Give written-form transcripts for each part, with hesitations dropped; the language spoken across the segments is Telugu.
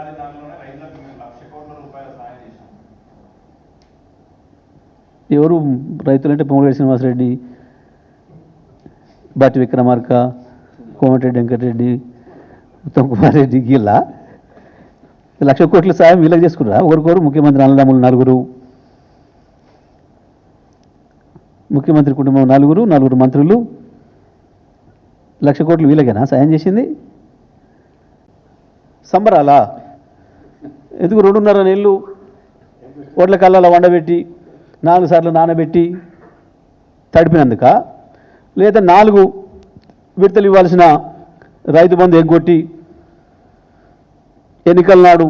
ఏడాది కాలంలోనే రైతులకు మేము 1,00,000 కోట్ల రూపాయల సాయం చేశాం. ఎవరు రైతులంటే పొంగులేటి శ్రీనివాసరెడ్డి, బట్టి విక్రమార్క, కోమటిరెడ్డి వెంకటరెడ్డి, ఉత్తమ్ కుమార్ రెడ్డి గీళ్ళ 1,00,000 కోట్ల సాయం వీళ్ళకి చేసుకున్నారా? ఒకరికొరు ముఖ్యమంత్రి అన్నదమ్ములు నలుగురు, ముఖ్యమంత్రి కుటుంబం నలుగురు మంత్రులు, 1,00,000 కోట్లు వీళ్ళకేనా సాయం చేసింది? సంబరాలా? ఎందుకు 2.5 నెలలు ఓట్ల కల్లాల వండబెట్టి 4 సార్లు నానబెట్టి తడిపినందుక, లేదా 4 విడతలు ఇవ్వాల్సిన రైతు బంధు ఎగ్గొట్టి ఎన్నికల నాడు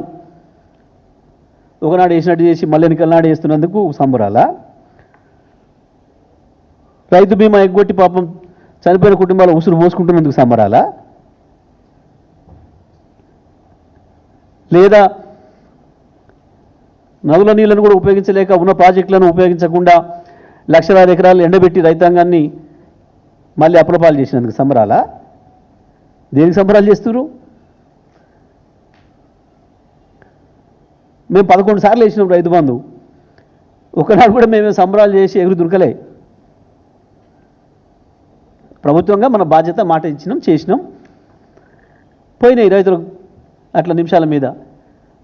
ఒకనాడు వేసినట్టు చేసి మళ్ళీ ఎన్నికల నాడు వేస్తున్నందుకు సంబరాలా? రైతు బీమా ఎగ్గొట్టి పాపం చనిపోయిన కుటుంబాలు ఉసురు పోసుకుంటున్నందుకు సంబరాలా? లేదా నదుల నీళ్లను కూడా ఉపయోగించలేక ఉన్న ప్రాజెక్టులను ఉపయోగించకుండా లక్షలాది ఎకరాలు ఎండబెట్టి రైతాంగాన్ని మళ్ళీ అప్రపాలు చేసినందుకు సంబరాలా? దేనికి సంబరాలు చేస్తున్నారు? మేము 11 సార్లు వేసినాం రైతు బంధు, ఒకనాడు కూడా మేము సంబరాలు చేసి ఎగురు దురకలే. ప్రభుత్వంగా మన బాధ్యత మాట ఇచ్చినాం, చేసినాం, పోయినాయి రైతులు అట్లా నిమిషాల మీద.